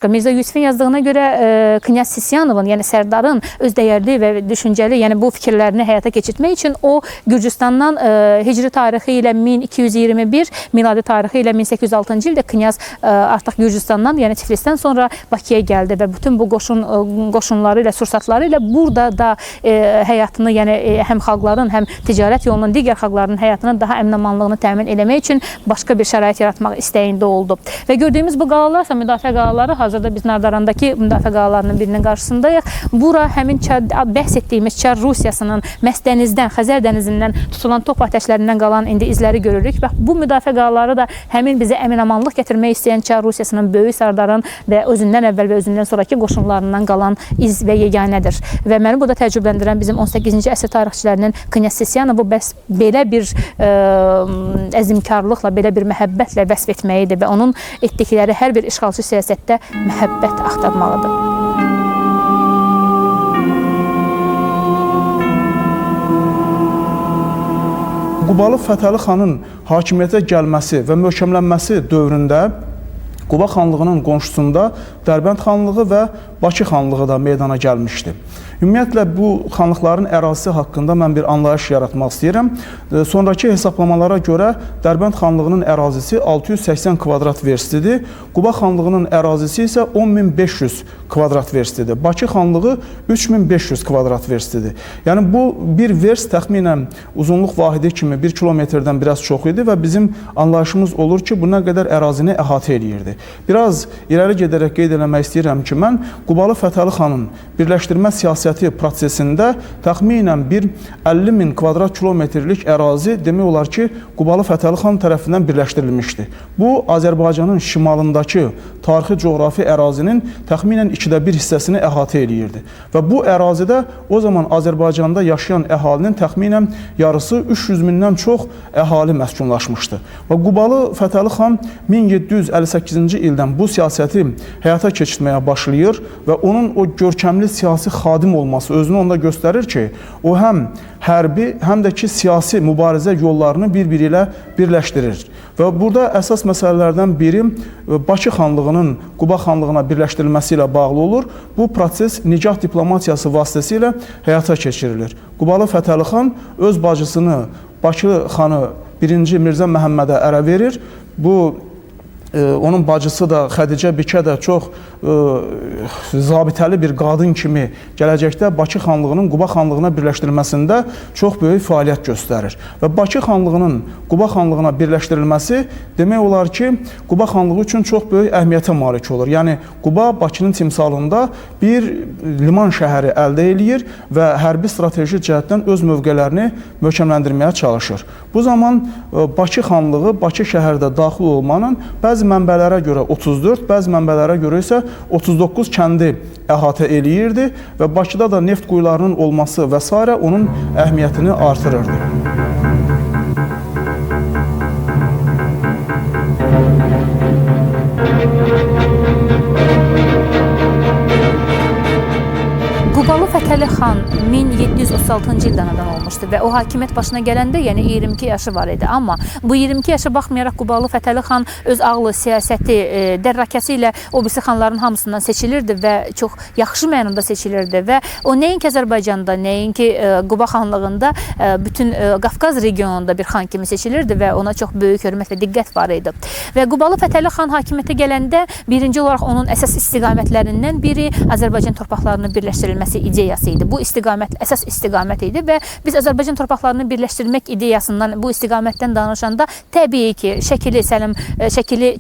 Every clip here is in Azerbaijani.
Mirza Yusifin yazdığına göre Knyaz Sisyanovun, yəni Sərdarın öz dəyərli və düşüncəli, yəni bu fikirlərini həyata keçirtmək üçün o Gürcüstandan hicri tarixi ilə 1221, miladi tarixi ilə 1806-cı ildə Knyaz artıq Gürcüstandan, yəni Tiflisdən sonra Bakıya gəldi və bütün bu qoşunları ilə, sursatları ilə burada da həyatını, yəni həm xalqların, həm ticarət yolunun digər xalqların həyatının daha əmin-amanlığını təmin eləmək üçün başqa bir şərait yaratmaq istəyində oldu. Və gördüyümüz bu qalalar isə müdafiə qalaları. Hazırda biz Nardarandakı müdafiə qalalarının birinin qarşısındayıq. Bura həmin bəhs etdiyimiz Çar Rusiyasının məhz dənizdən, Xəzər dənizindən tutulan top atəşlərindən qalan indi izləri görürük və bu müdafiə qalaları da həmin bizə əmin-amanlıq gətirmək istəyən Çar Rusiyasının Böyük Sərdarın və özündən əvvəl və özündən sonraki qoşunlarından qalan iz və yeganədir. Və məni burada təəccübləndirən bizim 18-ci əsr tarixçilərinin Knyaz Sisyanovu bəs belə bir əzmkarlıqla, belə bir məhəbbətlə vəsf etməyidir və onun etdikləri hər bir işğalçı siyasətdə məhəbbət axtarmalıdır. Qubalı Fətəli xanın hakimiyyətə gəlməsi və möhkəmlənməsi dövründə Quba xanlığının qonşusunda Dərbənd xanlığı və Bakı xanlığı da meydana gəlmişdi. Ümumiyyətlə, bu xanlıqların ərazisi haqqında mən bir anlayış yaratmaq istəyirəm. Sonraki hesablamalara görə Dərbənd xanlığının ərazisi 680 kvadrat verstidir. Quba xanlığının ərazisi isə 10.500 kvadrat verstidir. Bakı xanlığı 3.500 kvadrat verstidir. Yəni, bu bir verst təxminən uzunluq vahidi kimi 1 kilometrdən biraz çox idi və bizim anlayışımız olur ki, bu nə qədər ərazini əhatə eləyirdi. Biraz irəli gedərək qeyd eləmək istəyirəm ki, mən Qubalı Fətəli xanın birləşdirmə siyasəti prosesində təxminən bir 50.000 kvadrat kilometrlik ərazi demək olar ki, Qubalı Fətəli xan tərəfindən birləşdirilmişdi. Bu, Azərbaycanın şimalındakı tarixi coğrafi ərazinin təxminən 2/1 hissəsini əhatə eləyirdi. Və bu ərazidə o zaman Azərbaycanda yaşayan əhalinin təxminən yarısı 300 mindən çox əhali məskunlaşmışdı. Və Qubalı Fətəli xan 1758-ci ildən bu siyasəti həyata keçirməyə başlayır və onun o görkəmli siyasi xadim olması özünü onda göstərir ki, o həm hərbi, həm də ki, siyasi mübarizə yollarını bir-biri ilə birləşdirir. Və burada əsas məsələlərdən biri Bakı xanlığının Quba xanlığına birləşdirilməsi ilə bağlı olur. Bu proses nikah diplomatiyası vasitəsilə həyata keçirilir. Qubalı Fətəli xan öz bacısını, Bakı xanı 1-ci Mirzə Məhəmmədə ərə verir. Bu onun bacısı da Xədicə Bikə də çox zabitəli bir qadın kimi gələcəkdə Bakı xanlığının Quba xanlığına birləşdirilməsində çox böyük fəaliyyət göstərir. Və Bakı xanlığının Quba xanlığına birləşdirilməsi demək olar ki, Quba xanlığı üçün çox böyük əhəmiyyətə malik olur. Yəni, Quba Bakının timsalında bir liman şəhəri əldə eləyir və hərbi strateji cəhətdən öz mövqələrini möhkəmləndirməyə çalışır. Bu zaman Bakı xanlığı Bakı şəhərdə daxil olmanın bəzi mənbələrə görə 34, bəzi mənbələrə görə isə 39 kəndi əhatə eləyirdi və Bakıda da neft quyularının olması və s. onun əhəmiyyətini artırırdı. Qubalı Fətəli xan 1736-cı ildə anadan olmuşdu və o hakimiyyət başına gələndə, yəni 22 yaşı var idi. Amma bu 22 yaşa baxmayaraq Qubalı Fətəli xan öz ağlı, siyasəti, dərrakəsi ilə o birisi xanların hamısından seçilirdi və çox yaxşı mənada seçilirdi və o nəinki Azərbaycanda, nəinki Quba xanlığında bütün Qafqaz regionunda bir xan kimi seçilirdi və ona çox böyük hörmət və diqqət var idi. Və Qubalı Fətəli xan hakimiyyətə gələndə birinci olaraq onun əsas istiqamətlərindən biri Azərbaycan torpaqlarının birləşdirilməsi ideyası idi. Bu istiqamət əsas istiqamət idi və biz Azərbaycan torpaqlarını birləşdirmək ideyasından, bu istiqamətdən danışanda təbii ki, Şəkili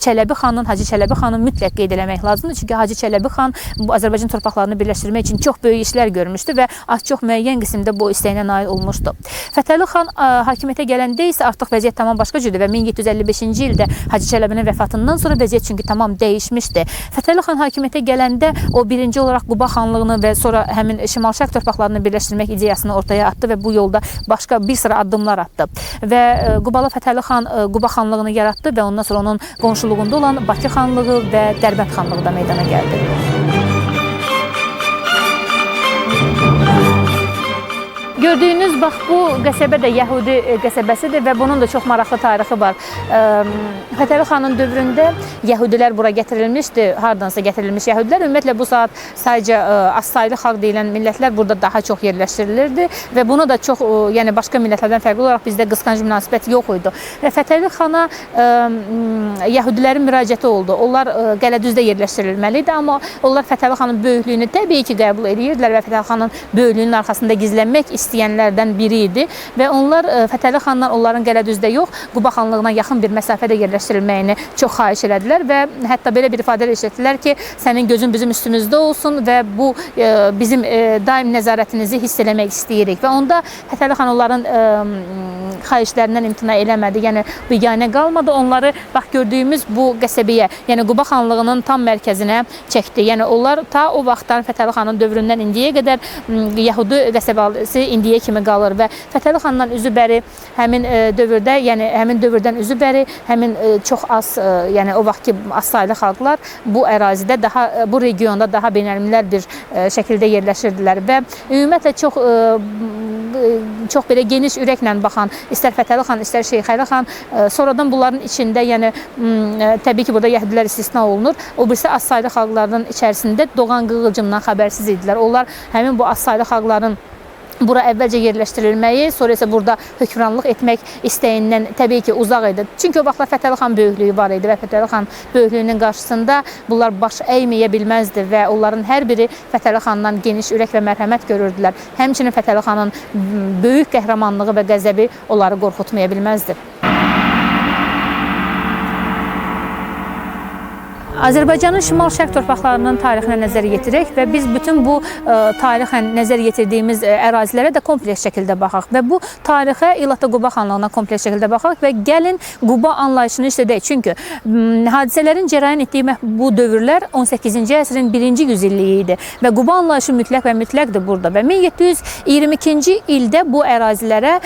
Çələbi xanın, Hacı Çələbi xanın mütləq qeyd eləmək lazımdır. Çünki Hacı Çələbi xan bu Azərbaycan torpaqlarını birləşdirmək üçün çox böyük işlər görmüşdü və çox müəyyən qismdə bu istəyinə nail olmuşdu. Fətəli xan hakimiyyətə gələndə isə artıq vəziyyət tamam başqa cürdür və 1755-ci ildə Hacı Çələbinin vəfatından sonra vəziyyət çünki tamam dəyişmişdi. Fətəli xan hakimiyyətə gələndə o birinci olaraq Quba xanlığını və sonra həmin şimal-şərq torpaqlarını birləşdirmək ideyasını ortaya atdı və bu yolda başqa bir sıra addımlar atdı. Və Qubalı Fətəli xan Quba xanlığını yaratdı və ondan sonra onun qonşuluğunda olan Bakı xanlığı və Dərbənd xanlığı da meydana gəldi. Gördüyünüz bax bu qəsəbə də Yəhudi qəsəbəsidir və bunun da çox maraqlı tarixi var. Fətəli xanın dövründə Yəhudilər bura gətirilmişdi, hardansa gətirilmiş Yəhudilər. Ümumiyyətlə bu saat sadəcə azsaylı xalq deyilən millətlər burada daha çox yerləşdirilirdi və bunu da çox, yəni başqa millətlərdən fərqli olaraq bizdə qısqanc münasibət yox idi. Və Fətəli xana Yəhudilərin müraciəti oldu. Onlar Qələdüzdə yerləşdirilməli idi, amma onlar Fətəli xanın böyüklüyünü təbii ki qəbul edirdilər və Fətəli xanın böyüklüyünün arxasında gizlənmək istəyənlərdən biri idi və onlar Fətəli xandan onların Qələdüzdə yox, Quba xanlığına yaxın bir məsafədə yerləşdirilməyini çox xahiş elədilər və hətta belə bir ifadə işlətdilər ki, sənin gözün bizim üstümüzdə olsun və bu bizim daim nəzarətinizi hiss eləmək istəyirik. Və onda Fətəli xan onların xahişlərindən imtina eləmədi, yəni biganə qalmadı. Onları bax gördüyümüz bu qəsəbəyə, yəni Quba xanlığının tam mərkəzinə çəkdi. Yəni onlar ta o vaxtdan Fətəli xanın dövründən indiyə qədər Yəhudi qəsəbəsi indiyə kimi qalır və Fətəli xandan üzü bəri həmin dövrdə, yəni həmin dövrdən üzü bəri həmin çox az, yəni o vaxtki azsaylı xalqlar bu ərazidə daha, bu regionda daha beynəlmiləl bir şəkildə yerləşirdilər və ümumiyyətlə çox belə geniş ürəklə baxan, istər Fətəli xan, istər Şeyxəli xan, sonradan bunların içində, yəni təbii ki, burada Yəhudilər istisna olunur. O birisi azsaylı xalqların içərisində doğan qığılcımdan xəbərsiz idilər. Onlar həmin bu azsaylı xalqların bura əvvəlcə yerləşdirilməyi, sonra isə burada hökmranlıq etmək istəyindən təbii ki, uzaq idi. Çünki o vaxtlar Fətəli xan böyüklüyü var idi və Fətəli xan böyüklüyünün qarşısında bunlar baş əyməyə bilməzdi və onların hər biri Fətəli xandan geniş ürək və mərhəmət görürdülər. Həmçinin Fətəli xanın böyük qəhrəmanlığı və qəzəbi onları qorxutmaya bilməzdi. Azərbaycanın şimal-şərq torpaqlarının tarixinə nəzər yetirək və biz bütün bu tarixən nəzər yetirdiyimiz ərazilərə də kompleks şəkildə baxaq və bu tarixə İlata Quba xanlığına kompleks şəkildə baxaq və gəlin Quba anlayışını işlədək. Çünki hadisələrin cərəyan etdiyi bu dövrlər 18-ci əsrin 1-ci yüzilliyi idi və Quba anlayışı mütləq və mütləqdir burada və 1722-ci ildə bu ərazilərə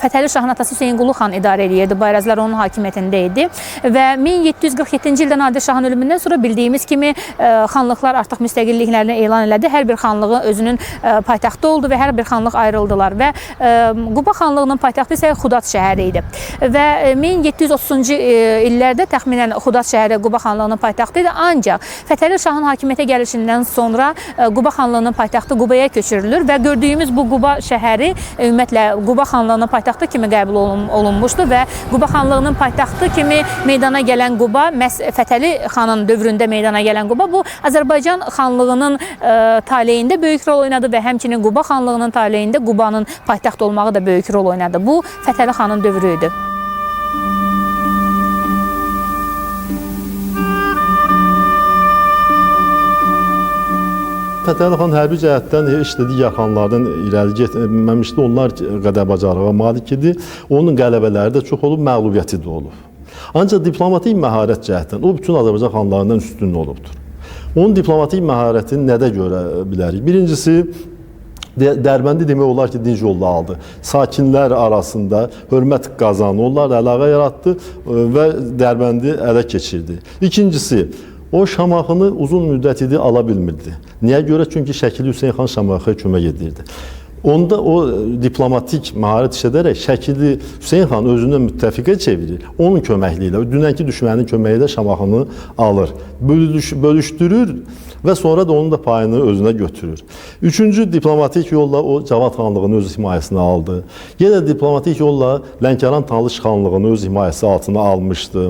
Fətəli Şahın atası Hüseyin Qulu xan idarə edirdi. Bu ərazilər onun hakimiyyətində idi və 1747-ci ildə Nadir Şahın ölümündən sonra bildiyimiz kimi xanlıqlar artıq müstəqilliklərini elan elədi. Hər bir xanlığı özünün paytaxtı oldu və hər bir xanlıq ayrıldılar və Quba xanlığının paytaxtı isə Xudat şəhəri idi. Və 1730-cu illərdə təxminən Xudat şəhəri Quba xanlığının paytaxtı idi. Ancaq Fətəli Şahın hakimiyyətə gəlişindən sonra Quba xanlığının paytaxtı Qubaya köçürülür və gördüyümüz bu Quba şəhəri ümumiyyətlə Quba xanlığının paytaxtı kimi qəbul olunmuşdu və Quba xanlığının paytaxtı kimi meydana gələn Quba məhz Fətəli xanın dövründə meydana gələn Quba bu Azərbaycan xanlığının taleyində böyük rol oynadı və həmçinin Quba xanlığının taleyində Qubanın paytaxt olmağı da böyük rol oynadı. Bu Fətəli xanın dövrü idi. Fətəli xan hərbi cəhətdən heç də digər xanlardan irəli getməmişdi. Onlar qədər bacarığa malik idi. Onun qələbələri də çox olub, məğlubiyyəti də olub. Ancaq diplomatik məharət cəhətdən o bütün Azərbaycan xanlarından üstün olubdur. Onun diplomatik məharətini nədə görə bilərik? Birincisi, Dərbəndi demək olar ki, dinc yolla aldı. Sakinlər arasında hörmət qazanı, onlar əlaqə yaratdı və Dərbəndi ələ keçirdi. İkincisi, o Şamaxını uzun müddət idi ala bilmirdi. Niyə görə? Çünki Şəkili Hüseyin xan Şamaxıya kömək edirdi. Onda o diplomatik məharət işlədərək Şəkili Hüseyin xan özünə müttəfiqə çevirir. Onun köməkliyi ilə, dünənki düşmənin köməyi ilə Şamaxını alır, bölüşdürür və sonra da onun da payını özünə götürür. Üçüncü diplomatik yolla o Cavad xanlığını öz himayəsinə aldı. Yenə diplomatik yolla Lənkəran Talış xanlığını öz himayəsi altına almışdı.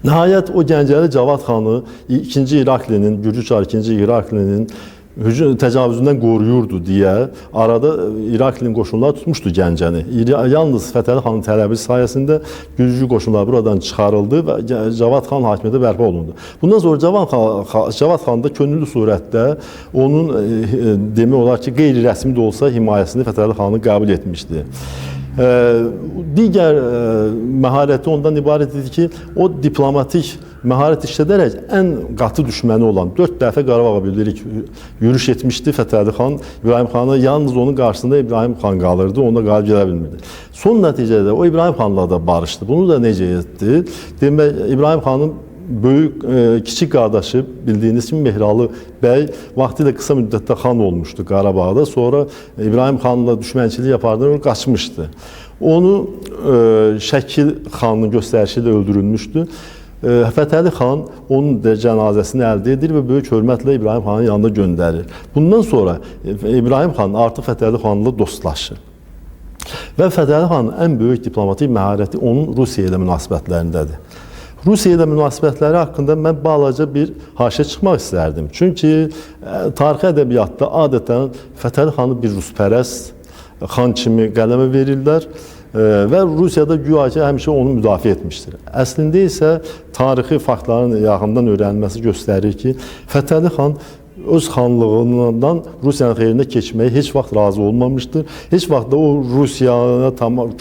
Nəhayət o Gəncəli Cavad xanı 2-ci İraklinin, Gürcü Çar 2-ci İraklinin təcavüzündən qoruyurdu deyə arada İraklinin qoşunları tutmuşdu Gəncəni. Yalnız Fətəli xanın tələbi sayəsində Gürcü qoşunları buradan çıxarıldı və Cavad xan hakimiyyəti bərpa olundu. Bundan sonra Cavad xan da könüllü surətdə onun demək olar ki, qeyri-rəsmi də olsa himayəsini Fətəli xanı qəbul etmişdi. Digər məharəti ondan ibarət idi ki, o diplomatik məharət işlədərək ən qatı düşməni olan 4 dəfə Qarabağa bilirik yürüş etmişdi Fətəli xan. İbrahim xanı yalnız onun qarşısında İbrahim xan qalırdı, onda qalib gələ bilmirdi. Son nəticədə o İbrahim xanla da barışdı. Bunu da necə etdi? Demək, İbrahim xanın böyük kiçik qardaşı bildiyiniz kimi Mehralı bəy vaxtilə qısa müddətdə xan olmuşdu Qarabağda. Sonra İbrahim xanla düşmənçilik yapardı, qaçmışdı. Onu Şəkil xanının göstərişi ilə öldürülmüşdü. Fətəli xan onun cənazəsini əldə edir və böyük hörmətlə İbrahim xanın yanına göndərir. Bundan sonra İbrahim xan artıq Fətəli xanla dostlaşır. Və Fətəli xanın ən böyük diplomatik məharəti onun Rusiya ilə münasibətlərindədir. Rusiya ilə münasibətləri haqqında mən balaca bir haşiyə çıxmaq istərdim. Çünki tarixi ədəbiyyatda adətən Fətəli xanı bir ruspərəst xan kimi qələmə verirlər və Rusiyada güya ki, həmişə onu müdafiə etmişdir. Əslində isə tarixi faktların yaxından öyrənilməsi göstərir ki, Fətəli xan öz xanlığından Rusiyanın xeyrinə keçməyə heç vaxt razı olmamışdır. Heç vaxt da o Rusiyaya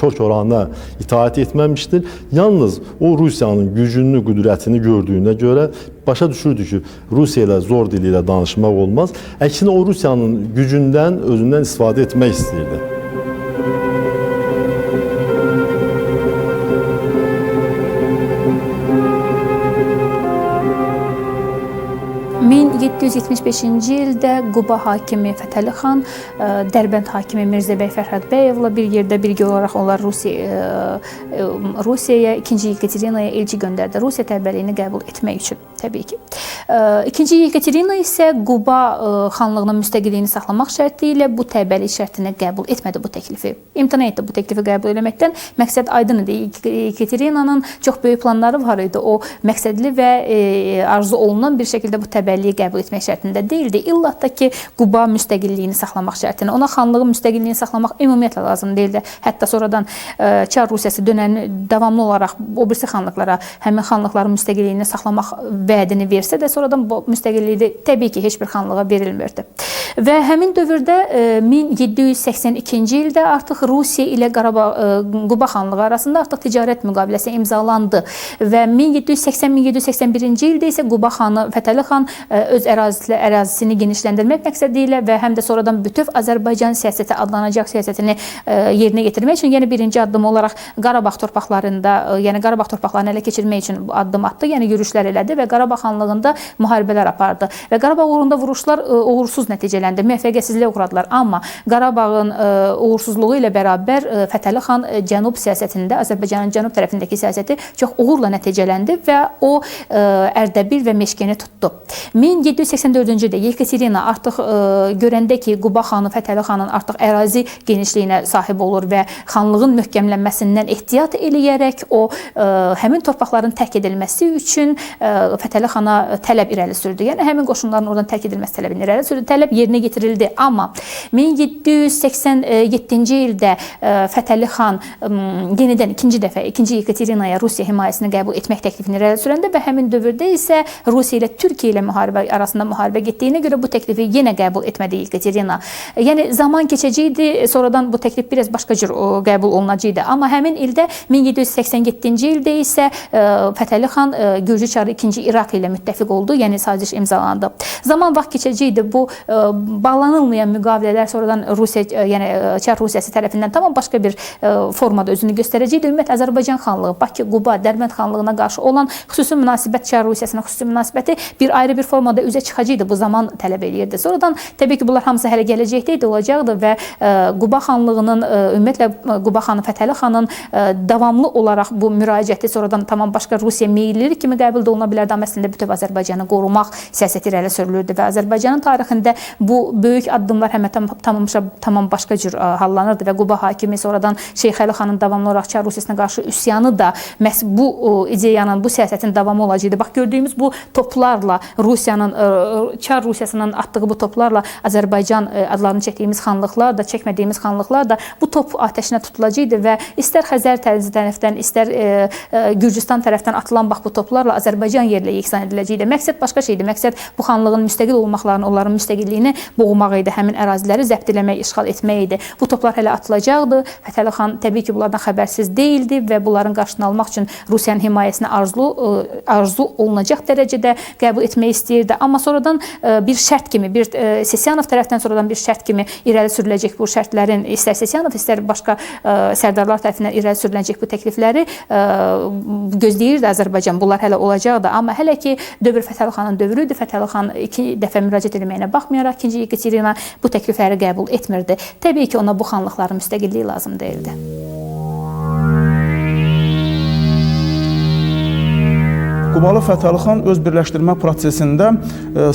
kök orana itaat etməmişdir. Yalnız o Rusiyanın gücünü, qüdrətini gördüyünə görə başa düşürdü ki, Rusiya ilə zor dili ilə danışmaq olmaz. Əksinə o Rusiyanın gücündən, özündən istifadə etmək istəyirdi. 1775-ci ildə Quba hakimi Fətəli xan Dərbənd hakimi Mirzəbəy Fərhadbəyevlə bir yerdə birgə olaraq onlar Rusiyaya, 2-ci Yekaterinaya elçi göndərdi. Rusiya təbəəliyini qəbul etmək üçün, təbii ki. 2-ci Yekaterina isə Quba xanlığının müstəqilliyini saxlamaq şərti ilə bu təbəəli şərtinə qəbul etmədi bu təklifi. İmtina etdi bu təklifi qəbul etməkdən. Məqsəd aydın idi. Yekaterinanın çox böyük planları var idi. O məqsədli və arzu olunan bir şəkildə bu təbəəliyi qəbul etmək şərtində deyildi. İllatda ki, Quba müstəqilliyini saxlamaq şərtinə. Ona xanlığın müstəqilliyini saxlamaq ümumiyyətlə lazım deyildi. Hətta sonradan Çar Rusiyası davamlı olaraq o birisi xanlıqlara həmin xanlıqların müstəqilliyini saxlamaq vədini versə də sonradan bu müstəqilliyi təbii ki, heç bir xanlığa verilmirdi. Və həmin dövrdə 1782-ci ildə artıq Rusiya ilə Quba xanlığı arasında artıq ticarət müqaviləsi imzalandı və 1780-1781-ci ildə isə Quba xanı Fətəli xan öz ərazisini genişləndirmək məqsədi ilə və həm də sonradan bütöv Azərbaycan siyasəti adlanacaq siyasətini yerinə yetirmək üçün, yəni birinci addım olaraq Qarabağ torpaqlarını ələ keçirmək üçün addım atdı, yəni yürüşlər elədi və Qarabağ xanlığında müharibələr apardı və Qarabağ uğrunda vuruşlar uğursuz nəticələndi, müvəffəqiyyətsizliyə uğradılar. Amma Qarabağın uğursuzluğu ilə bərabər Fətəli xan cənub siyasətində, Azərbaycanın cənub tərəfindəki siyasəti çox uğurla nəticələndi və o Ərdəbil və Meşkəni tutdu. 1784-cü ildə Yekaterina artıq görəndə ki, Quba xanı Fətəli xanın artıq ərazi genişliyinə sahib olur və xanlığın möhkəmlənməsindən ehtiyat eləyərək o həmin torpaqların tərk edilməsi üçün Fətəli xana tələb irəli sürdü. Yəni həmin qoşunların oradan tərk edilməsi tələbini irəli sürdü. Tələb yerinə getirildi. Amma 1787-ci ildə Fətəli xan yenidən ikinci dəfə 2-ci Yekaterinaya Rusiya himayəsini qəbul etmək təklifini irəli sürəndə və həmin dövrdə isə Rusiya ilə Türkiyə ilə arasında müharibə getdiyinə görə bu təklifi yenə qəbul etmədi Yekaterina. Yəni zaman keçəcəkdi, sonradan bu təklif biraz başqa cür qəbul olunacaqdı. Amma həmin ildə 1787-ci ildə isə Fətəli xan Gürcü Çarı 2-ci İraq ilə müttəfiq oldu, yəni saziş imzalandı. Zaman vaxt keçəcəkdi, bu bağlanılmayan müqavilələr sonradan Çar Rusiyası tərəfindən tamam başqa bir formada özünü göstərəcəkdi. Ümumiyyətlə Azərbaycan xanlığı, Bakı, Quba, Dərbənd xanlığına qarşı olan xüsusi münasibət, Çar Rusiyasına xüsusi münasibəti bir ayrı bir formada üzə çıxacaqdı, bu zaman tələb eləyirdi. Sonradan təbii ki, bunlar hamısı hələ gələcəkdə olacaqdı və Quba xanlığının, ümumiyyətlə Quba xanı Fətəli xanın davamlı olaraq bu müraciəti sonradan tamam başqa Rusiya meyilləri kimi qəbul oluna bilərdi, amma əslində bütöv Azərbaycanı qorumaq siyasəti irəli sürülürdü və Azərbaycanın tarixində bu böyük addımlar tamam başqa cür hallanırdı və Quba hakimi sonradan Şeyx Əli xanın davamlı olaraq Çar Rusiyasına qarşı üsyanı da məhz bu ideyanın, bu siyasətin davamı olacaqdı. Bax, gördüyümüz bu toplarla Çar Rusiyasının atdığı bu toplarla Azərbaycan adlarını çəkdiyimiz xanlıqlar da, çəkmədiyimiz xanlıqlar da bu top atəşinə tutulacaqdı və istər Xəzər tərəfindən, istər Gürcüstan tərəfindən atılan bax bu toplarla Azərbaycan yerlə yeksan ediləcəkdi. Məqsəd başqa şeydir. Məqsəd bu xanlığın müstəqil olmaqlarını, onların müstəqilliyini boğmaq idi, həmin əraziləri zəbt eləmək, işğal etmək idi. Bu toplar hələ atılacaqdı. Fətəli xan təbii ki, bunlardan xəbərsiz deyildi və bunların qarşısını almaq üçün Rusiyanın himayəsini arzu olunacaq dərəcədə qəbul etmək istəyirdi istəyirdi. Amma sonradan bir şərt kimi, Sisiyanov tərəfdən sonradan bir şərt kimi irəli sürüləcək bu şərtlərin, istər Sisiyanov, istər başqa sərdarlar tərəfindən irəli sürüləcək bu təklifləri gözləyirdi Azərbaycan. Bunlar hələ olacaqdı. Amma hələ ki, dövr Fətəli xanın dövrü idi. Fətəli xan 2 dəfə müraciət etməyinə baxmayaraq, 2-ci Yekaterina bu təklifləri qəbul etmirdi. Təbii ki, ona bu xanlıqların müstəqilliyi lazım deyildi. Qubalı Fətəli xan öz birləşdirmə prosesində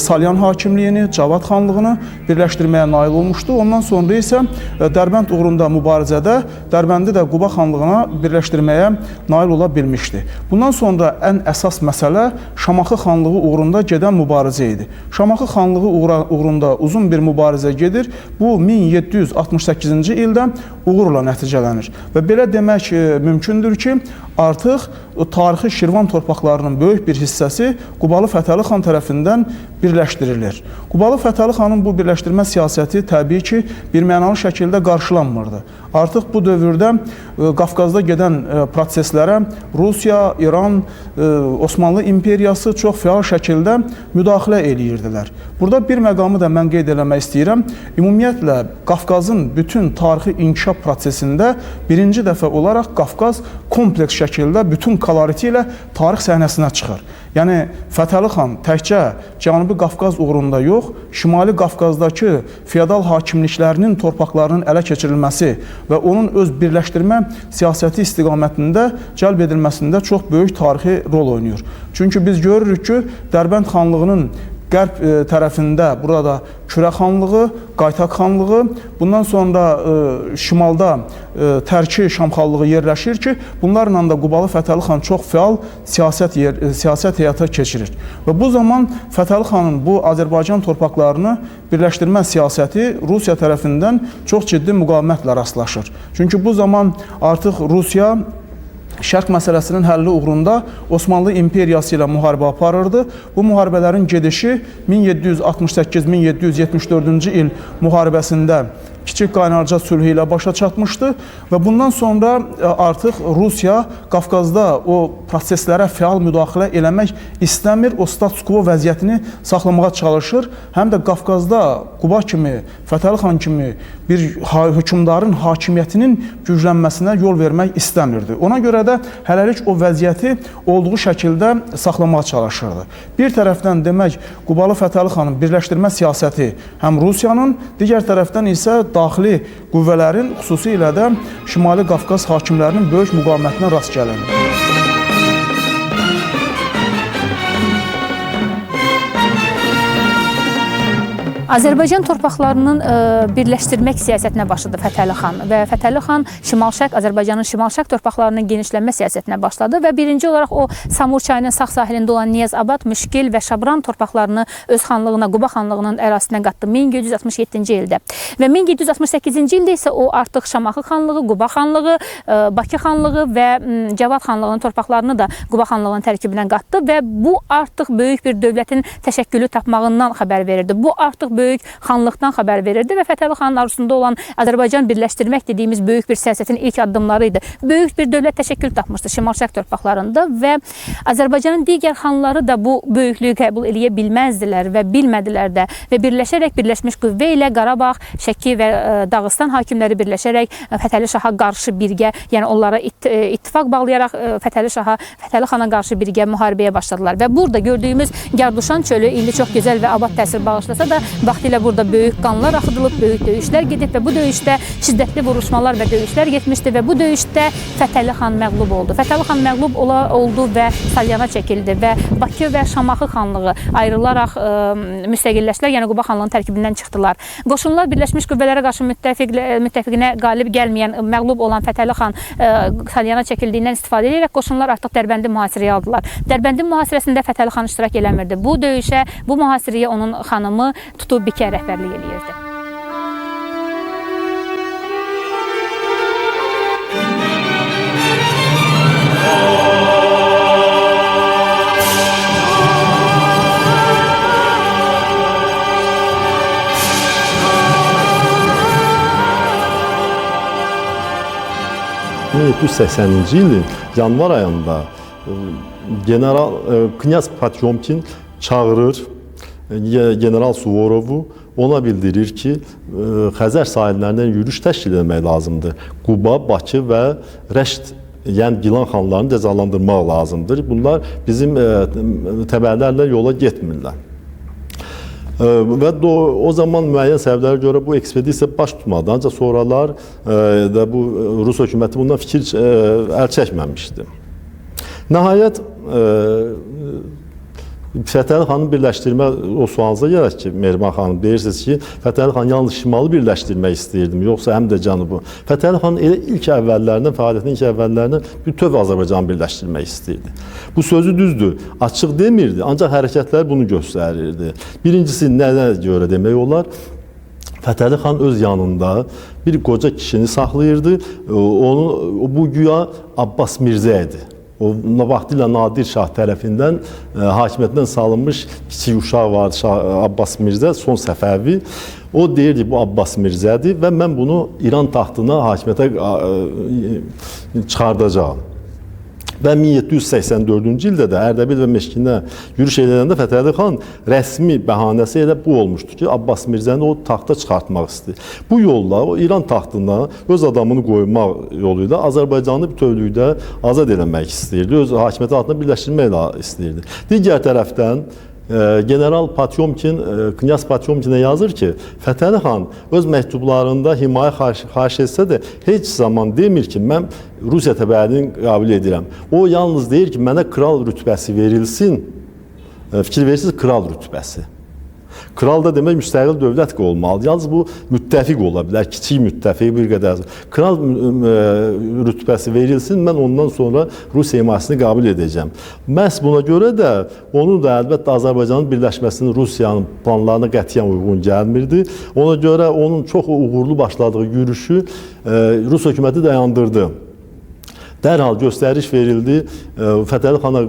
Salyan hakimliyini, Cavad xanlığını birləşdirməyə nail olmuşdu. Ondan sonra isə Dərbənd uğrunda mübarizədə Dərbəndi də Quba xanlığına birləşdirməyə nail ola bilmişdi. Bundan sonra ən əsas məsələ Şamaxı xanlığı uğrunda gedən mübarizə idi. Şamaxı xanlığı uğrunda uzun bir mübarizə gedir. Bu 1768-ci ildə uğurla nəticələnir. Və belə demək mümkündür ki, artıq tarixi Şirvan torpaqlarının böyük bir hissəsi Qubalı Fətəli xan tərəfindən birləşdirilir. Qubalı Fətəli xanın bu birləşdirmə siyasəti təbii ki, birmənalı şəkildə qarşılanmırdı. Artıq bu dövrdə Qafqazda gedən proseslərə Rusiya, İran, Osmanlı imperiyası çox fəal şəkildə müdaxilə eləyirdilər. Burada bir məqamı da mən qeyd eləmək istəyirəm. Ümumiyyətlə, Qafqazın bütün tarixi inkişaf prosesində birinci dəfə olaraq Qafqaz kompleks şəkildə bütün koloriti ilə tarix səhnəsinə çıxır. Yəni, Fətəli xan təkcə Cənubi Qafqaz uğrunda yox, Şimali Qafqazdakı feodal hakimliklərinin torpaqlarının ələ keçirilməsi və onun öz birləşdirmə siyasəti istiqamətində cəlb edilməsində çox böyük tarixi rol oynayır. Çünki biz görürük ki, Dərbənd xanlığının qərb tərəfində burada Kürə xanlığı, Qaytaq xanlığı, bundan sonra şimalda Tərki Şam xanlığı yerləşir ki, bunlarla da Qubalı Fətəli xan çox fəal siyasət həyata keçirir. Və bu zaman Fətəli xanın bu Azərbaycan torpaqlarını birləşdirmə siyasəti Rusiya tərəfindən çox ciddi müqavimətlə rastlaşır. Çünki bu zaman artıq Rusiya Şərq məsələsinin həlli uğrunda Osmanlı imperiyası ilə müharibə aparırdı. Bu müharibələrin gedişi 1768-1774-cü il müharibəsində Kiçik Qaynarca sülhü ilə başa çatmışdı və bundan sonra artıq Rusiya Qafqazda o proseslərə fəal müdaxilə eləmək istəmir, o status quo vəziyyətini saxlamağa çalışır. Həm də Qafqazda Quba kimi, Fətəli xan kimi bir hökmdarın hakimiyyətinin güclənməsinə yol vermək istəmirdi. Ona görə də hələlik o vəziyyəti olduğu şəkildə saxlamağa çalışırdı. Bir tərəfdən demək, Qubalı Fətəli xanın birləşdirmə siyasəti həm Rusiyanın, digər tərəfdən isə daxili qüvvələrin, xüsusilə də Şimali Qafqaz hakimlərinin böyük müqavimətinə rast gəlir. Azərbaycan torpaqlarının birləşdirmək siyasətinə başladı Fətəli xan və Fətəli xan Azərbaycanın şimal-şərq torpaqlarının genişlənmə siyasətinə başladı və birinci olaraq o Samur çayının sağ sahilində olan Niyazabad, Müşkil və Şabran torpaqlarını öz xanlığına, Quba xanlığının ərazisinə qatdı 1767-ci ildə. Və 1768-ci ildə isə o artıq Şamaxı xanlığı, Quba xanlığı, Bakı xanlığı və Cavad xanlığının torpaqlarını da Quba xanlığının tərkibinə qatdı və bu artıq böyük bir dövlətin təşəkkülü tapmağından xəbər verirdi. Bu artıq böyük xanlıqdan xəbər verirdi və Fətəli xanın arzusunda olan Azərbaycan birləşdirmək dediyimiz böyük bir siyasətin ilk addımları idi. Böyük bir dövlət təşəkkül tapmışdı şimal-şərq torpaqlarında və Azərbaycanın digər xanları da bu böyüklüyü qəbul eləyə bilməzdilər və bilmədilər də və birləşərək Birləşmiş Qüvvə ilə Qarabağ, Şəki və Dağıstan hakimləri birləşərək Fətəli Şaha qarşı birgə, yəni onlara ittifaq bağlayaraq Fətəli xana qarşı birgə müharibəyə başladılar və burada gördüyümüz Gərduşan çölü indi çox gözəl və abad təsir bağışlasa da vaxtilə burada böyük qanlar axıdılıb, böyük döyüşlər gedib və bu döyüşdə şiddətli vuruşmalar və döyüşlər getmişdi və bu döyüşdə Fətəli xan məğlub oldu. Fətəli xan məğlub oldu və Salyana çəkildi və Bakı və Şamaxı xanlığı ayrılaraq müstəqilləşdilər, yəni Quba xanlığının tərkibindən çıxdılar. Qoşunlar Birləşmiş Qüvvələrə qarşı müttəfiqinə qalib gəlməyən, məğlub olan Fətəli xan Salyana çəkildiyindən istifadə edərək qoşunlar artıq Dərbəndi mühasirəyə aldılar. Dərbəndin mühasirəsində Fətəli xan iştirak eləmirdi. Bu döyüşə, bu mühasirəyə onun xanımı Tutubikə rəhbərlik eləyirdi. Hı. 1780-ci ilin yanvar ayında general Knyaz Potyomkin çağırır General Suvorovu ona bildirir ki, Xəzər sahillərindən yürüş təşkil etmək lazımdır. Quba, Bakı və Rəşt, yəni Gilan xanlarını cəzalandırmaq lazımdır. Bunlar bizim təbəələrlə yola getmirlər. Və o zaman müəyyən səbəblərə görə bu ekspedisiya baş tutmadı. Ancaq sonralar da bu Rus hökuməti bundan fikir əl çəkməmişdi. Nəhayət, Fətəli xanın birləşdirmə, o sualınıza gəlir ki, Mehriban xanım, deyirsiniz ki, Fətəli xan yalnız şimalı birləşdirmək istəyirdim, yoxsa həm də cənubu. Fətəli xan elə ilk əvvəllərindən, fəaliyyətinin ilk əvvəllərindən bütöv Azərbaycanı birləşdirmək istəyirdi. Bu sözü düzdür, açıq demirdi, ancaq hərəkətlər bunu göstərirdi. Birincisi, nəyə görə demək olar? Fətəli xan öz yanında bir qoca kişini saxlayırdı, bu güya Abbas Mirzə idi. O vaxtilə Nadir Şah tərəfindən hakimiyyətdən salınmış kiçik uşaq vardı, Abbas Mirzə, son Səfəvi. O deyirdi, bu Abbas Mirzədir və mən bunu İran taxtına hakimiyyətə çıxardacağam. Və 1784-cü ildə də Ərdəbil və Meşkinə yürüş edəndə Fətəli xan rəsmi bəhanəsi elə bu olmuşdu ki, Abbas Mirzəni o taxta çıxartmaq istəyir. Bu yolla o İran taxtına öz adamını qoymaq yoluyla Azərbaycanı bütövlükdə azad eləmək istəyirdi, öz hakimiyyəti altına birləşdirmək istəyirdi. Digər tərəfdən General Potyomkin, Knyaz Potyomkinə yazır ki, Fətəli xan öz məktublarında himayə xahiş etsə də heç zaman demir ki, mən Rusiya təbəəini qəbul edirəm. O yalnız deyir ki, mənə kral rütbəsi verilsin, fikir verirsiniz, kral rütbəsi. Kral da demək müstəqil dövlət olmalıdır. Yalnız bu müttəfiq ola bilər, kiçik müttəfiq bir qədər. Kral rütbəsi verilsin, mən ondan sonra Rusiya himayəsini qəbul edəcəm. Məhz buna görə də onun da əlbəttə Azərbaycanın birləşməsinin Rusiyanın planlarına qətiyyən uyğun gəlmirdi. Ona görə onun çox uğurlu başladığı yürüşü Rus hökuməti dayandırdı. Dərhal göstəriş verildi Fətəli xana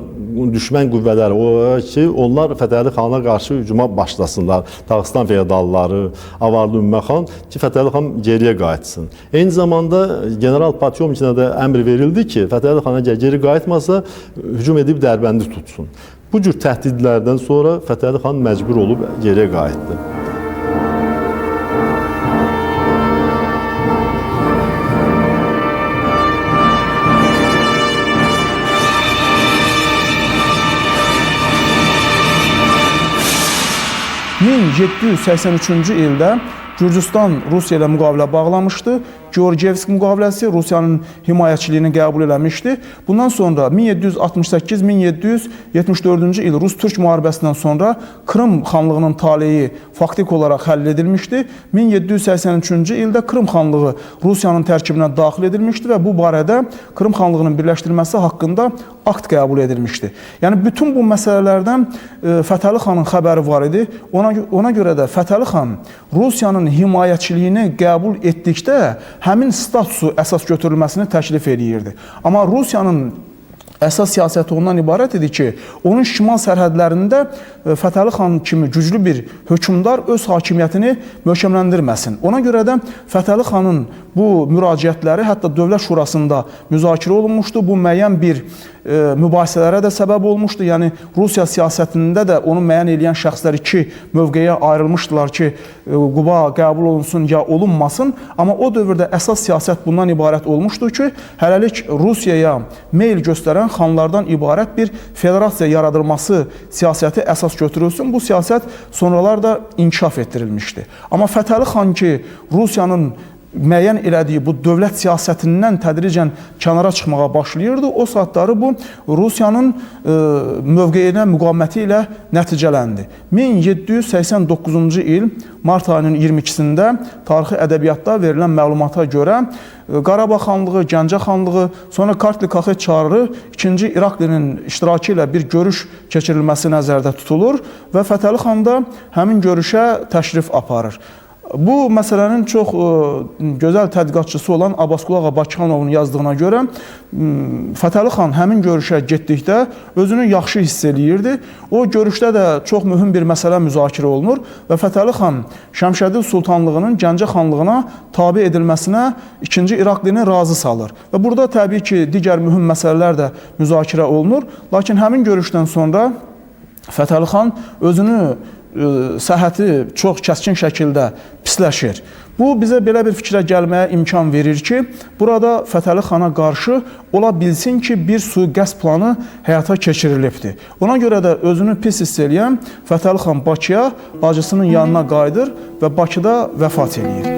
düşmən qüvvələri ki, onlar Fətəli xana qarşı hücuma başlasınlar. Dağıstan feodalları, Avarlı Ümmə xan ki, Fətəli xan geriyə qayıtsın. Eyni zamanda General Potyomkinə də əmr verildi ki, Fətəli xana geri qayıtmasa hücum edib Dərbəndi tutsun. Bu cür təhdidlərdən sonra Fətəli xan məcbur olub geriyə qayıtdı. ...1783-cü ildə Gürcüstan Rusiya ilə müqavilə bağlamışdı. Georgiyevsk müqaviləsi Rusiyanın himayəçiliyini qəbul eləmişdi. Bundan sonra 1768-1774-cü il Rus-Türk müharibəsindən sonra Krım xanlığının taleyi faktiki olaraq həll edilmişdi. 1783-cü ildə Krım xanlığı Rusiyanın tərkibinə daxil edilmişdi və bu barədə Krım xanlığının birləşdirilməsi haqqında akt qəbul edilmişdi. Yəni bütün bu məsələlərdən Fətəli xanın xəbəri var idi. Ona görə də Fətəli xan Rusiyanın himayəçiliyini qəbul etdikdə həmin statusu əsas götürülməsini təklif edirdi. Amma Rusiyanın əsas siyasəti ondan ibarət idi ki, onun şimal sərhədlərində Fətəli xan kimi güclü bir hökmdar öz hakimiyyətini möhkəmləndirməsin. Ona görə də Fətəli xanın bu müraciətləri hətta Dövlət Şurasında müzakirə olunmuşdu. Bu müəyyən bir mübahisələrə də səbəb olmuşdu. Yəni Rusiya siyasətində də onu müəyyən edən şəxslər iki mövqeyə ayrılmışdılar ki, Quba qəbul olunsun ya olunmasın. Amma o dövrdə əsas siyasət bundan ibarət olmuşdur ki, hələlik Rusiyaya meyl göstərən xanlardan ibarət bir federasiya yaradılması siyasəti əsas götürülsün. Bu siyasət sonralar da inkişaf etdirilmişdi. Amma Fətəli xan ki, Rusiyanın müəyyən elədiyi bu dövlət siyasətindən tədricən kənara çıxmağa başlayırdı. O saatları bu Rusiyanın mövqeyinə müqaviməti ilə nəticələndi. 1789-cu il mart ayının 22-sində tarixi ədəbiyyatda verilən məlumata görə Qarabağ xanlığı, Gəncə xanlığı, sonra Kartli Kaxet çağrı 2-ci İraklinin iştirakı ilə bir görüş keçirilməsi nəzərdə tutulur və Fətəli xan da həmin görüşə təşrif aparır. Bu məsələnin çox gözəl tədqiqatçısı olan Abbasqulu ağa Bakıxanovun yazdığına görə Fətəli xan həmin görüşə getdikdə özünü yaxşı hiss eləyirdi. O görüşdə də çox mühüm bir məsələ müzakirə olunur və Fətəli xan Şəmşədil Sultanlığının Gəncə xanlığına tabe edilməsinə 2-ci İraklini razı salır. Və burada təbii ki, digər mühüm məsələlər də müzakirə olunur. Lakin həmin görüşdən sonra Fətəli xan özünü səhhəti çox kəskin şəkildə pisləşir. Bu bizə belə bir fikrə gəlməyə imkan verir ki, burada Fətəli xana qarşı ola bilsin ki, bir sui-qəsd planı həyata keçirilibdir. Ona görə də özünü pis hiss eləyən Fətəli xan Bakıya bacısının yanına qayıdır və Bakıda vəfat edir.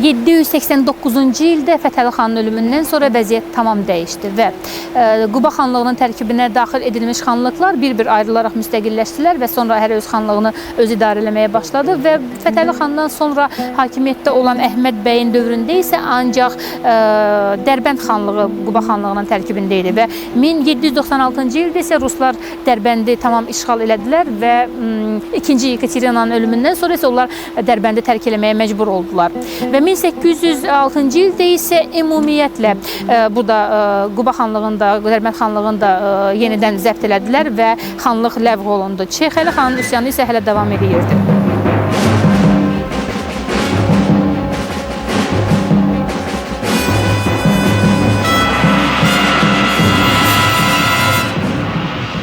1789-cu ildə Fətəli xanın ölümündən sonra vəziyyət tamam dəyişdi və Quba xanlığının tərkibinə daxil edilmiş xanlıqlar bir-bir ayrılaraq müstəqilləşdilər və sonra hər öz xanlığını öz idarə eləməyə başladı və Fətəli xandan sonra hakimiyyətdə olan Əhməd bəyin dövründə isə ancaq Dərbənd xanlığı Quba xanlığının tərkibində idi və 1796-cı ildə isə ruslar Dərbəndi tamam işğal elədilər və 2-ci Yekaterinanın ölümündən sonra isə onlar Dərbəndi tərk eləməyə məcbur oldular. Və 1806-cı ildə isə ümumiyyətlə burada Quba xanlığında, Dərbənd xanlığında yenidən zəbt elədilər və xanlıq ləğv olundu. Şeyx Əli xanın üsyanı isə hələ davam edirdi.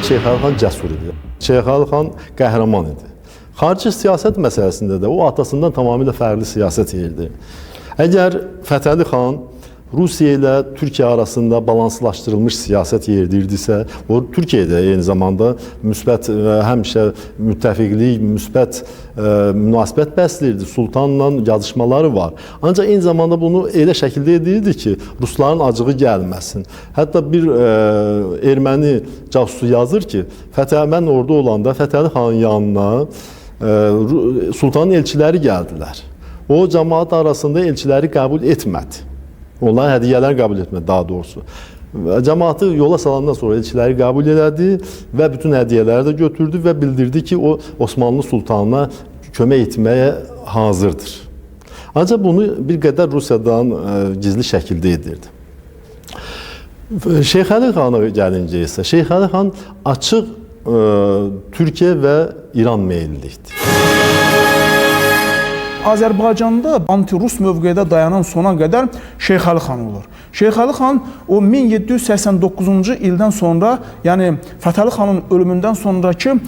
Şeyx Əli xan cəsur idi. Şeyx Əli xan qəhrəman idi. Xarici siyasət məsələsində də o atasından tamamilə fərqli siyasət edirdi. Əgər Fətəli xan Rusiya ilə Türkiyə arasında balanslaşdırılmış siyasət yeridirdisə, o Türkiyədə eyni zamanda müsbət həmişə müttəfiqlik, müsbət münasibət bəsləyirdi. Sultanla yazışmaları var. Ancaq eyni zamanda bunu elə şəkildə edirdi ki, rusların acığı gəlməsin. Hətta bir erməni casusu yazır ki, mən orada olanda Fətəli xanın yanına Sultanın elçiləri gəldilər. O cəmaat arasında elçiləri qəbul etmədi. Onlar hədiyyələr qəbul etmədi daha doğrusu. Cəmaatı yola salandan sonra elçiləri qəbul elədi və bütün hədiyyələri də götürdü və bildirdi ki, o Osmanlı sultanına kömək etməyə hazırdır. Ancaq bunu bir qədər Rusiyadan gizli şəkildə edirdi. Şeyx Əli xana gəlincə isə, Şeyx Əli xan açıq Türkiyə və İran meyillilikdir. Azərbaycanda anti-Rus mövqedə dayanan sona qədər Şeyx Əli xan olur. Şeyx Əli xan o 1789-cu ildən sonra, yəni Fətəli xanın ölümündən sonraki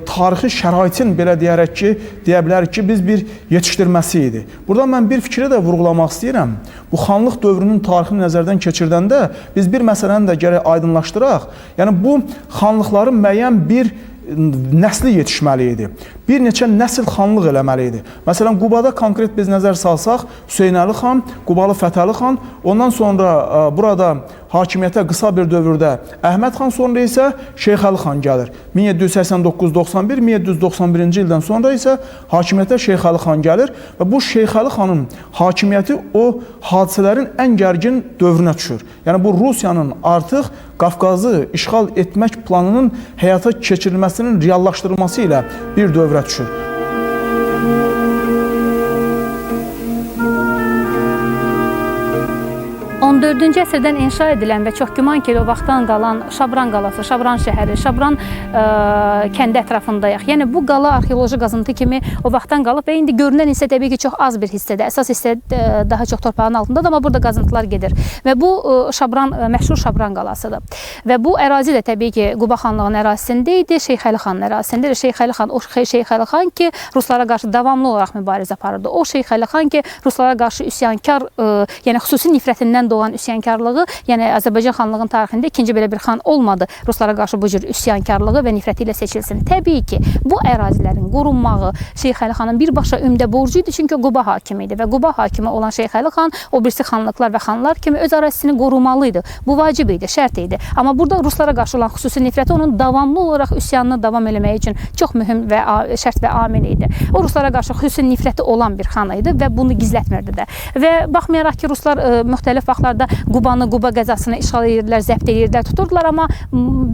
tarixi şəraitin belə deyərək ki, deyə bilərik ki, biz bir yetişdirməsi idi. Burada mən bir fikri də vurğulamaq istəyirəm. Bu xanlıq dövrünün tarixini nəzərdən keçirdəndə biz bir məsələni də gərək aydınlaşdıraq. Yəni bu xanlıqların müəyyən bir nəsli yetişməli idi. Bir neçə nəsil xanlıq eləməli idi. Məsələn, Qubada konkret biz nəzər salsaq, Hüseynəli xan, Qubalı Fətəli xan, ondan sonra burada hakimiyyətə qısa bir dövrdə Əhməd xan, sonra isə Şeyx Əli xan gəlir. 1789-91, 1791-ci ildən sonra isə hakimiyyətə Şeyx Əli xan gəlir və bu Şeyx Əli xanın hakimiyyəti o hadisələrin ən gərgin dövrünə düşür. Yəni bu Rusiyanın artıq Qafqazı işğal etmək planının həyata keçirilməsinin reallaşdırılması ilə bir dövrə düşür. 14-cü əsrdən inşa edilən və çox güman ki, o vaxtdan qalan Şabran qalası, Şabran şəhəri, Şabran kəndi ətrafındayıq. Yəni bu qala arxeoloji qazıntı kimi o vaxtdan qalıb və indi görünən hissə təbii ki, çox az bir hissədə, əsas hissə daha çox torpağın altındadır, amma burada qazıntılar gedir. Və bu Şabran, məşhur Şabran qalasıdır. Və bu ərazi də təbii ki, Quba xanlığının ərazisində idi, Şeyx Əli xanın ərazisində idi. Şeyx Əli xan, o Şeyx Əli xan ki, ruslara qarşı davamlı olaraq mübarizə aparırdı. O Şeyx Əli xan ki, ruslara qarşı üsyankar, yəni xüsusi nifrətindən doğan üsyankarlığı, yəni Azərbaycan xanlığının tarixində ikinci belə bir xan olmadı. Ruslara qarşı bu cür üsyankarlığı və nifrəti ilə seçilsin. Təbii ki, bu ərazilərin qorunmağı Şeyx Əli xanın birbaşa ümdə borcu idi, çünki Quba hakimi idi və Quba hakimi olan Şeyx Əli xan o birisi xanlıqlar və xanlar kimi öz ərazisini qorumalı idi. Bu vacib idi, şərt idi. Amma burada ruslara qarşı olan xüsusi nifrəti onun davamlı olaraq üsyanını davam eləmək üçün çox mühüm və şərt və amil idi. O ruslara qarşı xüsusi nifrəti olan bir xan idi və bunu gizlətmirdi də. Və baxmayaraq ki, ruslar müxtəlif vaxtlarda Qubanı, Quba qəzasını işğal edirdilər, zəbt edirdilər, tuturdular, amma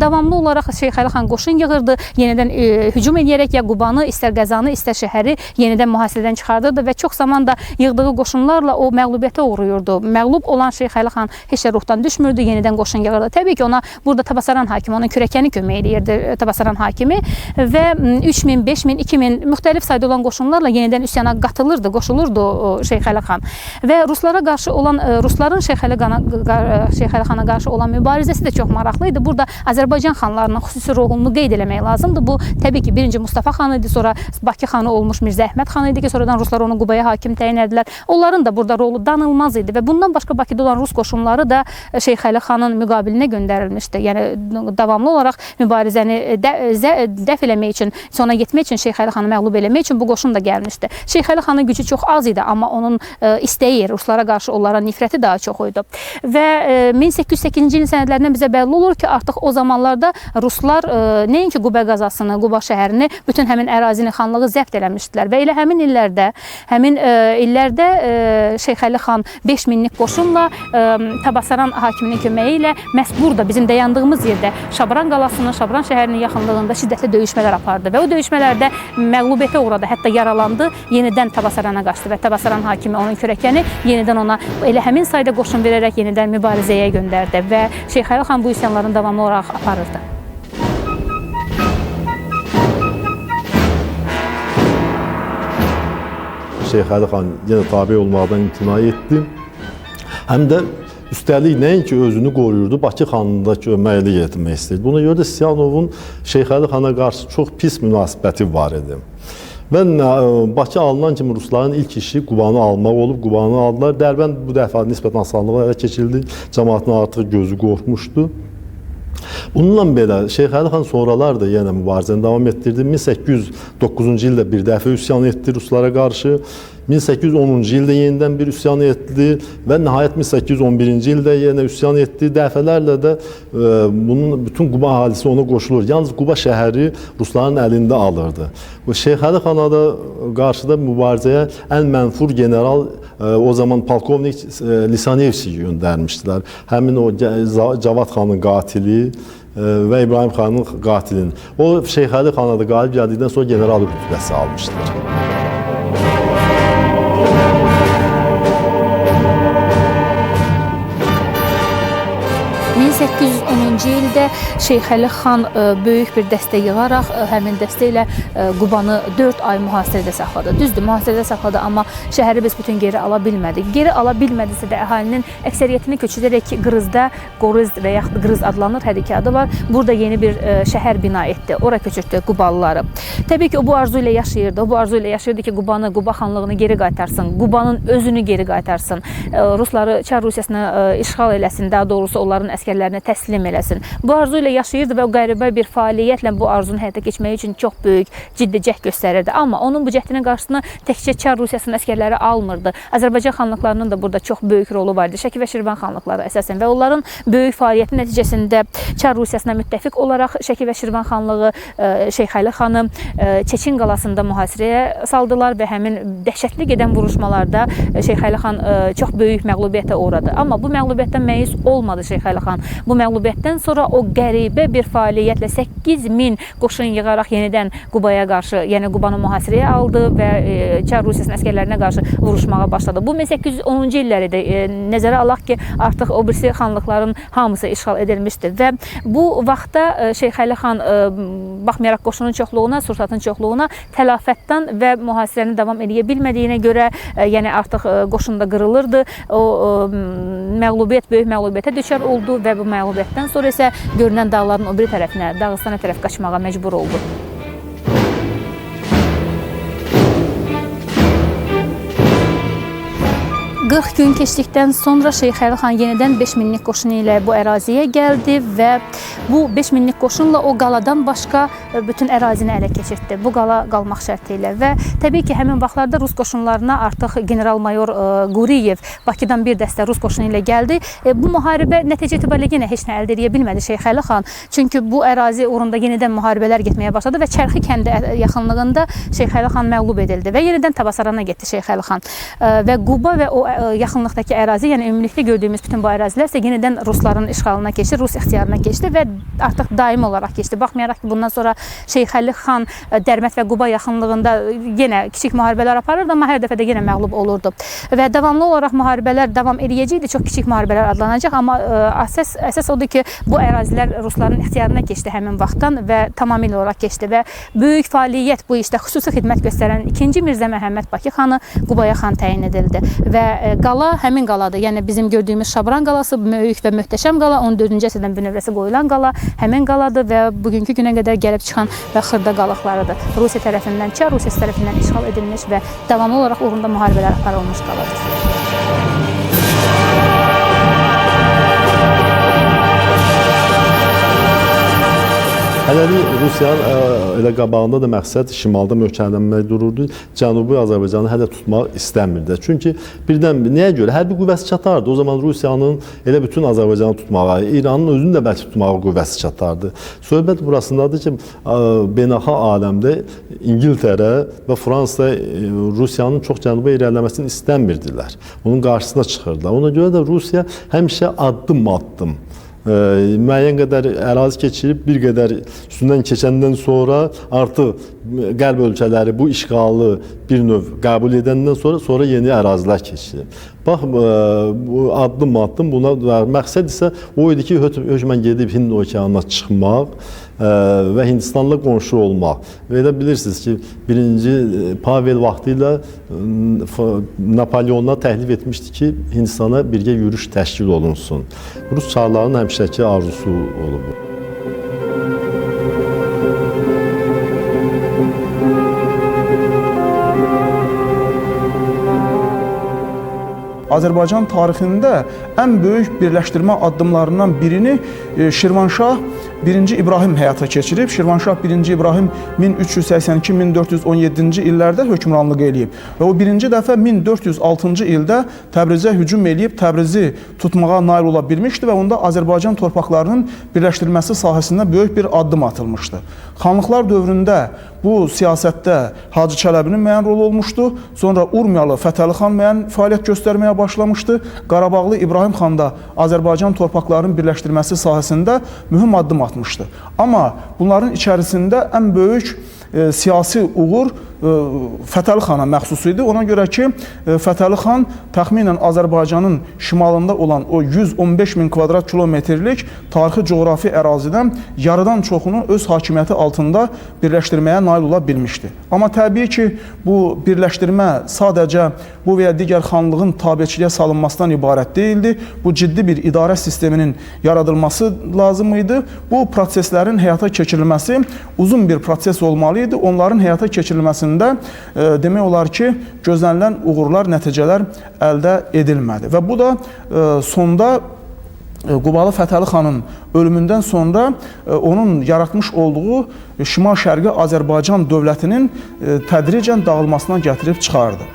davamlı olaraq Şeyx Əli xan qoşun yığırdı, yenidən hücum edərək ya Qubanı, istər qəzanı, istər şəhəri yenidən mühasirədən çıxardırdı və çox zaman da yığdığı qoşunlarla o məğlubiyyətə uğrayırdı. Məğlub olan Şeyx Əli xan heç də ruhdan düşmürdü, yenidən qoşun yığırdı. Təbii ki, ona burada Tabasaran hakimi, onun kürəkəni kömək edirdi, Tabasaran hakimi və 3000, 5000, 2000 müxtəlif sayda olan qoşunlarla yenidən üsyana qatılırdı, qoşulurdu Şeyx Əli xan. Və ruslara qarşı olan, rusların Şeyx Əli Şeyxəli xana qarşı olan mübarizəsi də çox maraqlı idi. Burada Azərbaycan xanlarının xüsusi rolunu qeyd eləmək lazımdır. Bu təbii ki, birinci Mustafa xan idi, sonra Bakı xanı olmuş Mirzə Əhməd xan idi ki, sonradan ruslar onu Qubaya hakim təyin edilər. Onların da burada rolu danılmaz idi və bundan başqa Bakıda olan rus qoşunları da Şeyxəli xanın müqabilinə göndərilmişdi. Yəni davamlı olaraq mübarizəni dəf eləmək üçün, sona getmək üçün, Şeyxəli xanı məğlub eləmək üçün bu qoşun da gəlmişdi. Şeyxəli xanın gücü çox az idi, amma onun istəyi, ruslara qarşı onlara nifrəti daha çox idi. Və 1808-ci ilin sənədlərindən bizə bəlli olur ki, artıq o zamanlarda ruslar nəinki Quba qazasını, Quba şəhərini, bütün həmin ərazini, xanlığı zəbt eləmişdilər və elə həmin illərdə Şeyxəli xan 5000-lik qoşunla Təbəsaran hakiminin köməyi ilə məhz burada, bizim dayandığımız yerdə Şabran qalasının, Şabran şəhərinin yaxınlığında şiddətli döyüşmələr apardı və o döyüşmələrdə məğlubiyyətə uğradı, hətta yaralandı, yenidən Təbasarana qaçdı və Təbasaran hakimi, onun kürəkəni yenidən ona elə həmin sayda qoşun verərək yenidən mübarizəyə göndərdi və Şeyxəli xan bu üsyanların davamlı olaraq aparırdı. Şeyxəli xan yenə tabe olmaqdan imtina etdi. Həm də üstəlik nəinki özünü qoruyurdu, Bakı xanını da köməklik etmək istəyirdi. Buna görə də Siyanovun Şeyxəli xana qarşı çox pis münasibəti var idi. Və Bakı alınan kimi rusların ilk işi Qubanı almaq olub, Qubanı aldılar. Dərbənd bu dəfə nisbətən asanlıqla ələ keçirildi, cəmaatın artıq gözü qorxmuşdu. Bununla belə Şeyxəli xan sonralar da yenə mübarizəni davam etdirdi. 1809-cu ildə bir dəfə üsyan etdi ruslara qarşı. 1810-cu ildə yenidən bir üsyan etdi və nəhayət 1811-ci ildə yenə üsyan etdi. Dəfələrlə də bunun bütün Quba əhalisi ona qoşulur. Yalnız Quba şəhəri rusların əlində alırdı. Şeyxəli xana da qarşıda mübarizəyə ən mənfur general o zaman polkovnik Lisanevski göndərmişdilər. Həmin o Cavad xanın qatili və İbrahim xanın qatilini. O Şeyxəli xana da qalib gəldikdən sonra general rütbəsi almışdır. 1810-cu ildə Şeyxəli xan böyük bir dəstə yığaraq həmin dəstə ilə Qubanı 4 ay mühasirədə saxladı. Düzdür, mühasirədə saxladı, amma şəhəri biz bütün geri ala bilmədik. Geri ala bilmədisə də əhalinin əksəriyyətini köçürərək Qrızda, Qoriz və yaxud Qrız adlanır, hər iki adı var. Burada yeni bir şəhər bina etdi. Ora köçürtdü Qubalıları. Təbii ki, o bu arzu ilə yaşayırdı. O bu arzu ilə yaşayırdı ki, Qubanı, Quba xanlığını geri qaytarsın, Qubanın özünü geri qaytarsın, Rusları Çar Rusiyasına işğal eləsin, daha doğrusu onların əskərlərini təslim eləsin. Bu arzu ilə yaşayırdı və o qəribə bir fəaliyyətlə bu arzunu həyata keçmək üçün çox böyük ciddi cəhd göstərirdi. Amma onun bu cəhdinin qarşısını təkcə Çar Rusiyasının əskərləri almırdı. Azərbaycan xanlıqlarının da burada çox böyük rolu var idi. Şəki və Şirvan xanlıqları əsasən və onların böyük fəaliyyəti nəticəsində Çar Rusiyasına müttəfiq olaraq Şəki və Şirvan xanlığı Şeyxəli xanı Çeçin qalasında mühasirəyə saldılar və həmin dəhşətli gedən vuruşmalarda Şeyxəli xan çox böyük məğlubiyyətə uğradı. Amma bu məğlubiyyətdən məyus olmadı Şeyxəli xan. Bu məğlubiyyətdən sonra o qəribə bir fəaliyyətlə 8000 qoşun yığaraq yenidən Qubaya qarşı, yəni Qubanı mühasirəyə aldı və Çar Rusiyasının əskərlərinə qarşı vuruşmağa başladı. Bu 1810-cu illəri də nəzərə alaq ki, artıq o birisi xanlıqların hamısı işğal edilmişdi və bu vaxtda Şeyxəli xan baxmayaraq qoşunun çoxluğuna, sursatın çoxluğuna, tələfətdən və mühasirəni davam edə bilmədiyinə görə, yəni artıq qoşun da qırılırdı. O məğlubiyyət böyük məğlubiyyətə düşər oldu və bu məğlubiyyətdən sonra isə görünən dağların o biri tərəfinə, Dağıstana tərəf qaçmağa məcbur oldu. 40 gün keçdikdən sonra Şeyxəli xan yenidən 5000-lik qoşunu ilə bu əraziyə gəldi və bu 5000-lik qoşunla o qaladan başqa bütün ərazini ələ keçirtdi. Bu qala qalmaq şərti ilə və təbii ki, həmin vaxtlarda Rus qoşunlarına artıq general-mayor Quriyev Bakıdan bir dəstə Rus qoşunu ilə gəldi. Bu müharibə nəticə etibarilə yenə heç nə əldə edə bilmədi Şeyxəli xan. Çünki bu ərazi uğrunda yenidən müharibələr getməyə başladı və Çərxi kəndi yaxınlığında Şeyxəli xan məğlub edildi və yenidən Təbasarana getdi Şeyxəli xan. Və Quba və o yaxınlıqdakı ərazi, yəni ümumilikdə gördüyümüz bütün bu ərazilər isə yenidən Rusların işğalına keçdi, Rus ixtiyarına keçdi və artıq daimi olaraq keçdi. Baxmayaraq ki, bundan sonra Şeyxəli xan Dərbənd və Quba yaxınlığında yenə kiçik müharibələr aparırdı, amma hər dəfə də yenə məğlub olurdu. Və davamlı olaraq müharibələr davam edəcəkdi, çox kiçik müharibələr adlanacaq, amma əsas odur ki, bu ərazilər Rusların ixtiyarına keçdi həmin vaxtdan və tamamilə olaraq keçdi və böyük fəaliyyət bu işdə xüsusi xidmət göstərən 2-ci Mirzə Məhəmməd Bakı xanı Qubaya xan təyin edildi və qala həmin qaladır. Yəni bizim gördüyümüz Şabran qalası böyük və möhtəşəm qala, 14-cü əsrdən bünövrəsi qoyulan qala həmin qaladır və bugünkü günə qədər gəlib çıxan və xırda qalıqlarıdır. Rusiya tərəfindən, Çar Rusiyası tərəfindən işğal edilmiş və davamlı olaraq uğrunda müharibələr aparılmış qaladır. Hələlik Rusiyanın elə qabağında da məqsəd şimalda möhkəmlənmək dururdu. Cənubi Azərbaycanı hələ tutmaq istəmirdi. Çünki birdən nəyə görə? Hərbi qüvvəsi çatardı. O zaman Rusiyanın elə bütün Azərbaycanı tutmağa, İranın özünü də bəlkə tutmağa qüvvəsi çatardı. Söhbət burasındadır ki, beynəlxalq aləmdə İngiltərə və Fransa Rusiyanın çox cənuba irəliləməsini istəmirdilər. Onun qarşısına çıxırdılar. Ona görə də Rusiya həmişə addım-addım müəyyən qədər ərazi keçirib, bir qədər üstündən keçəndən sonra artıq qərb ölkələri bu işğalı bir növ qəbul edəndən sonra yeni ərazilər keçirib. Bax, addım-addım buna məqsəd isə o idi ki, hökmən gedib Hind okeanına çıxmaq və Hindistanla qonşu olmaq. Və elə bilirsiniz ki, 1-ci Pavel vaxtı ilə Napoleon'a təklif etmişdi ki, Hindistana birgə yürüş təşkil olunsun. Rus çarlarının həmişəki arzusu olub. Azərbaycan tarixində ən böyük birləşdirmə addımlarından birini Şirvanşah 1-ci İbrahim həyata keçirib. Şirvanşah 1-ci İbrahim 1382-1417-ci illərdə hökmranlıq eləyib və o birinci dəfə 1406-cı ildə Təbrizə hücum eləyib, Təbrizi tutmağa nail ola bilmişdi və onda Azərbaycan torpaqlarının birləşdirilməsi sahəsində böyük bir addım atılmışdı. Xanlıqlar dövründə bu siyasətdə Hacı Çələbinin müəyyən rolu olmuşdu. Sonra Urmiyalı Fətəli xan müəyyən fəaliyyət göstərməyə başlamışdı. Qarabağlı İbrahim xan da Azərbaycan torpaqlarının birləşdirilməsi sahəsində mühüm addım atmışdı. Amma bunların içərisində ən böyük siyasi uğur Fətəli xana məxsus idi. Ona görə ki, Fətəli xan təxminən Azərbaycanın şimalında olan o 115 min kvadrat kilometrlik tarixi coğrafi ərazidən yarıdan çoxunu öz hakimiyyəti altında birləşdirməyə nail ola bilmişdi. Amma təbii ki, bu birləşdirmə sadəcə bu və ya digər xanlığın tabeçiliyə salınmasından ibarət deyildi. Bu ciddi bir idarə sisteminin yaradılması lazım idi. Bu proseslərin həyata keçirilməsi uzun bir proses olmalı idi. Onların həyata keçirilməsində demək olar ki, gözlənilən uğurlar, nəticələr əldə edilmədi. Və bu da sonda Qubalı Fətəli xanın ölümündən sonra onun yaratmış olduğu Şimal-Şərqi Azərbaycan dövlətinin tədricən dağılmasına gətirib çıxardı.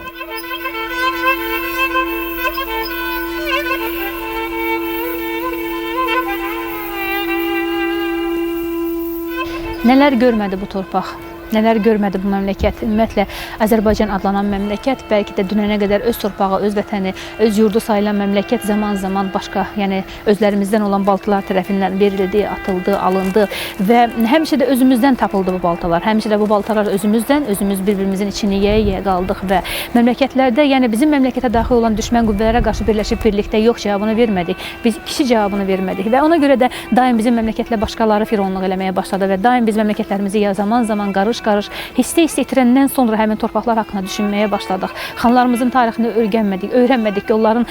Nələr görmədi bu torpaq? Nələr görmədi bu məmləkət? Ümumiyyətlə, Azərbaycan adlanan məmləkət, bəlkə də dünənə qədər öz torpağı, öz vətəni, öz yurdu sayılan məmləkət zaman-zaman başqa, yəni özlərimizdən olan baltalar tərəfindən verildi, atıldı, alındı və həmişə də özümüzdən tapıldı bu baltalar. Həmişə də bu baltalar özümüzdən, özümüz bir-birimizin içini yeyə-yeyə qaldıq və məmləkətlərdə, yəni bizim məmləkətə daxil olan düşmən qüvvələrə qarşı birləşib birlikdə yox cavabını vermədik. Biz kişi cavabını vermədik və ona görə də daim bizim məmləkətlə başqaları fironluq eləməyə başladı və daim biz məmləkətlərimizi zaman-zaman qarış hisse itirəndən sonra həmin torpaqlar haqqında düşünməyə başladıq. Xanlarımızın tarixini öyrənmədik ki, onların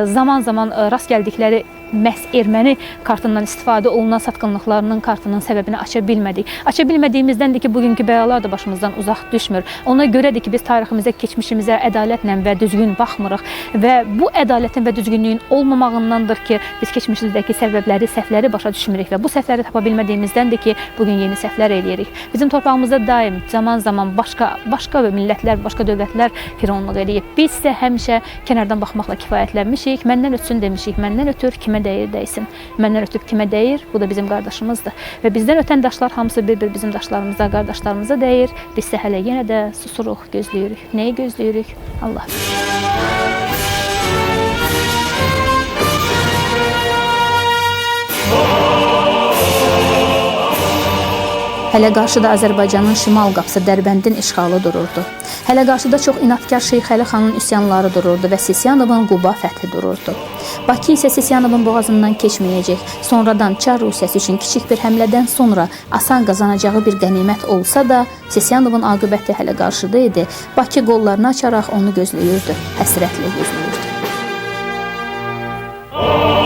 zaman-zaman rast gəldikləri məhz erməni kartından istifadə olunan satqınlıqlarının kartının səbəbini aça bilmədik. Aça bilmədiyimizdəndir ki, bugünkü bəlalar da başımızdan uzaq düşmür. Ona görədir ki, biz tariximizə, keçmişimizə ədalətlə və düzgün baxmırıq və bu ədalətin və düzgünlüyün olmamağındandır ki, biz keçmişimizdəki səbəbləri, səhvləri başa düşmürük və bu səhvləri tapa bilmədiyimizdəndir ki, bugün yeni səhvlər eləyirik. Bizim torpağımızda daim, zaman-zaman başqa millətlər, başqa dövlətlər fironluq eləyib. Biz isə həmişə kənardan baxmaqla kifayətlənmişik, məndən ötsün demişik, məndən ötür kimə dəyir dəysin. Məndən ötüb kimə dəyir, bu da bizim qardaşımızdır. Və bizdən ötən daşlar hamısı bir-bir bizim daşlarımıza, qardaşlarımıza dəyir. Biz isə hələ yenə də susuruq, gözləyirik. Nəyi gözləyirik? Allah bilir. Hələ qarşıda Azərbaycanın şimal qapısı Dərbəndin işğalı dururdu. Hələ qarşıda çox inadkar Şeyx Əli xanın üsyanları dururdu və Sisiyanovun Quba fəthi dururdu. Bakı isə Sisiyanovun boğazından keçməyəcək. Sonradan Çar Rusiyası üçün kiçik bir həmlədən sonra asan qazanacağı bir qənimət olsa da, Sisiyanovun aqibəti hələ qarşıda idi. Bakı qollarını açaraq onu gözləyirdi, həsrətlə gözləyirdi. Oh!